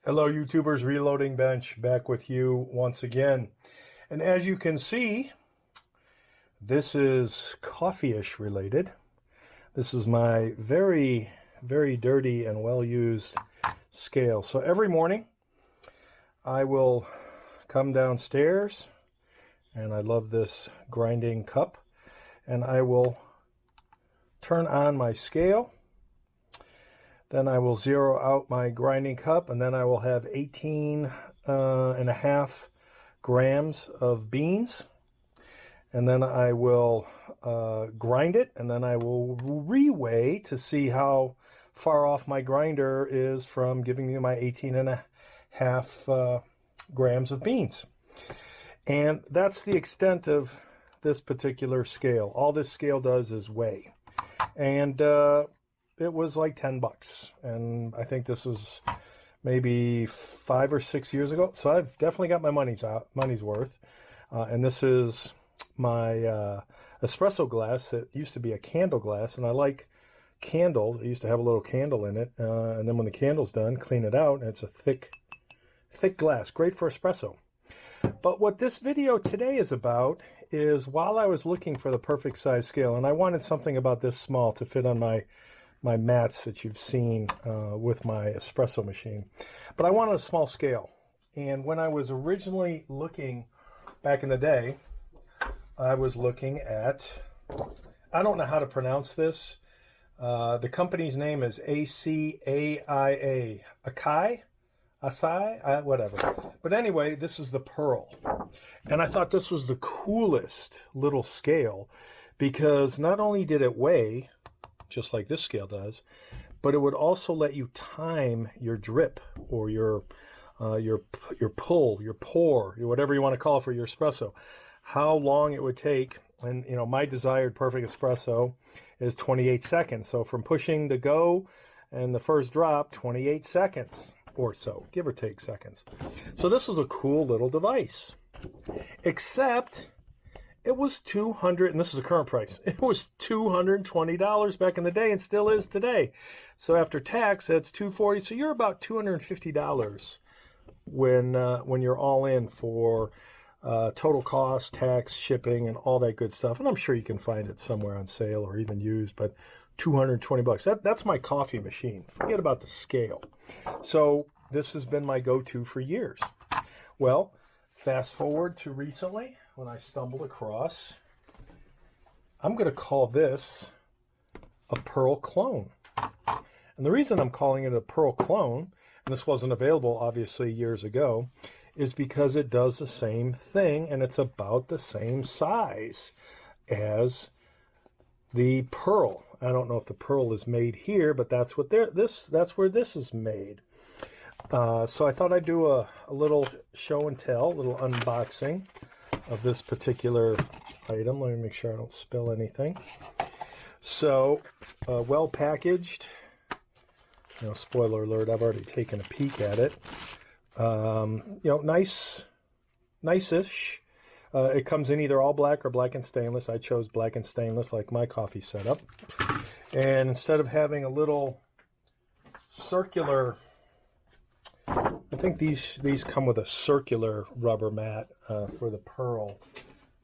Hello YouTubers, Reloading Bench back with you once again. And as you can see, this is coffee-ish related. This is my very, very dirty and well-used scale. So every morning I will come downstairs, and I love this grinding cup, and I will turn on my scale. Then I will zero out my grinding cup, and then I will have 18.5 grams of beans. And then I will grind it, and then I will reweigh to see how far off my grinder is from giving me my 18.5 grams of beans. And that's the extent of this particular scale. All this scale does is weigh. And it was like 10 bucks, and I think this was maybe 5 or 6 years ago. So I've definitely got my money's worth. And this is my espresso glass that used to be a candle glass, and I like candles. It used to have a little candle in it, and then when the candle's done, clean it out, and it's a thick glass, great for espresso. But what this video today is about is, while I was looking for the perfect size scale, and I wanted something about this small to fit on my mats that you've seen with my espresso machine, but I wanted a small scale. And when I was originally looking back in the day, I was looking at, I don't know how to pronounce this. The company's name is Acaia, Acaia, whatever. But anyway, this is the Pearl. And I thought this was the coolest little scale, because not only did it weigh just like this scale does, but it would also let you time your drip, or your pull, your pour, whatever you want to call it, for your espresso, how long it would take. And you know, my desired perfect espresso is 28 seconds. So from pushing the go and the first drop, 28 seconds or so, give or take seconds. So this was a cool little device, except it was $200, and this is the current price. It was $220 back in the day, and still is today. So after tax, that's $240. So you're about $250 when you're all in for total cost, tax, shipping, and all that good stuff. And I'm sure you can find it somewhere on sale or even used, but 220 bucks. That's my coffee machine. Forget about the scale. So this has been my go-to for years. Well, fast forward to recently, when I stumbled across, I'm going to call this a Pearl clone. And the reason I'm calling it a Pearl clone, and this wasn't available obviously years ago, is because it does the same thing, and it's about the same size as the Pearl. I don't know if the Pearl is made here, but that's what that's where this is made. So I thought I'd do a little show and tell, a little unboxing of this particular item. Let me make sure I don't spill anything. So, well packaged. You know, spoiler alert, I've already taken a peek at it. You know, nice-ish. It comes in either all black or black and stainless. I chose black and stainless like my coffee setup. And instead of having a little circular, I think these come with a circular rubber mat for the Pearl.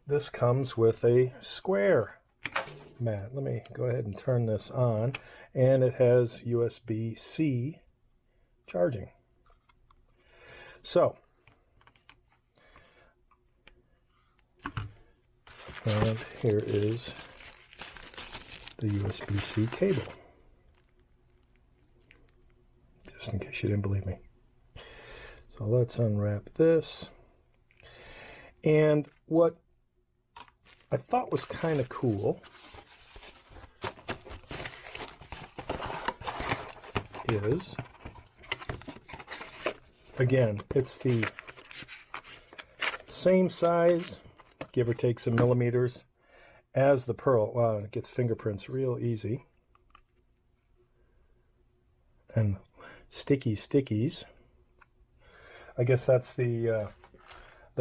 This comes with a square mat. Let me go ahead and turn this on, and it has USB-C charging. So, and here is the USB-C cable, just in case you didn't believe me. So let's unwrap this. And what I thought was kind of cool is, again, it's the same size, give or take some millimeters, as the Pearl. Wow, it gets fingerprints real easy. And stickies. I guess that's the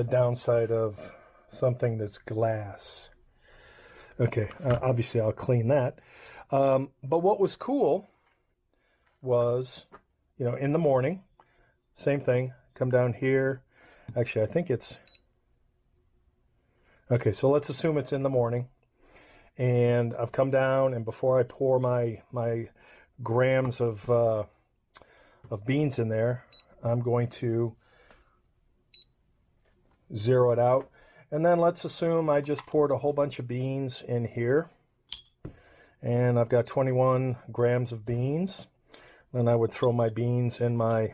downside of something that's glass. Okay, obviously I'll clean that. But what was cool was, you know, in the morning, same thing. Come down here. Actually, I think it's... Okay, so let's assume it's in the morning. And I've come down, and before I pour my grams of beans in there, I'm going to zero it out. And then let's assume I just poured a whole bunch of beans in here. And I've got 21 grams of beans. Then I would throw my beans in my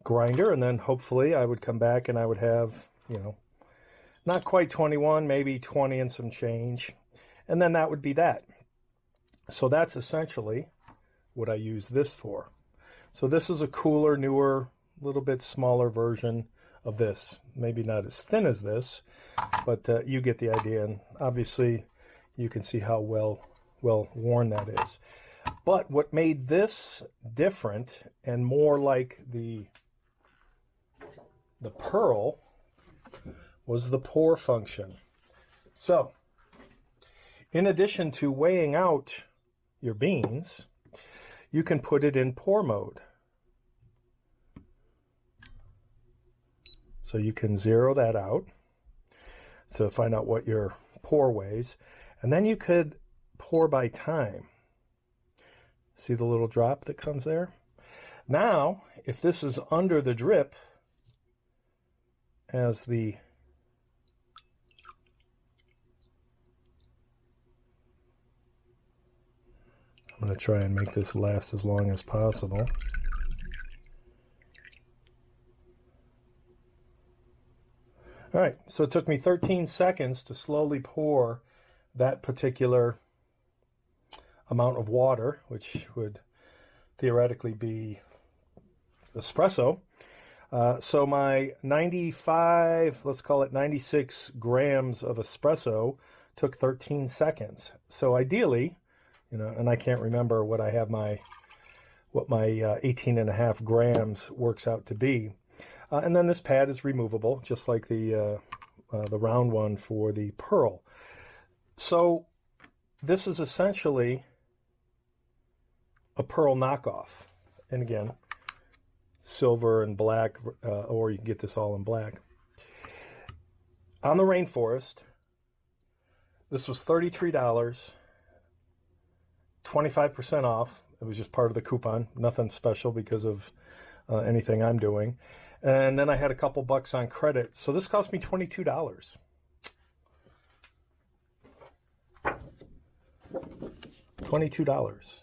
grinder, and then hopefully I would come back and I would have, you know, not quite 21, maybe 20 and some change. And then that would be that. So that's essentially what I use this for. So this is a cooler, newer, little bit smaller version of this. Maybe not as thin as this, but you get the idea. And obviously you can see how well worn that is. But what made this different and more like the Pearl was the pour function. So in addition to weighing out your beans, you can put it in pour mode. So you can zero that out to find out what your pour weighs. And then you could pour by time. See the little drop that comes there? Now, if this is under the drip, as the I'm going to try and make this last as long as possible. All right, so it took me 13 seconds to slowly pour that particular amount of water, which would theoretically be espresso. So my 95, let's call it 96 grams of espresso took 13 seconds. So ideally, you know, and I can't remember what I have what my 18.5 grams works out to be. And then this pad is removable, just like the round one for the Pearl. So this is essentially a Pearl knockoff. And again, silver and black, or you can get this all in black. On the Rainforest, this was $33, 25% off. It was just part of the coupon, nothing special because of anything I'm doing. And then I had a couple bucks on credit. So this cost me $22. $22.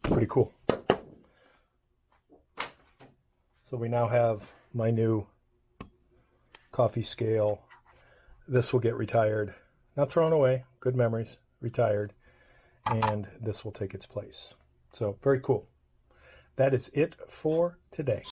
Pretty cool. So we now have my new coffee scale. This will get retired. Not thrown away. Good memories. Retired. And this will take its place. So very cool. That is it for today.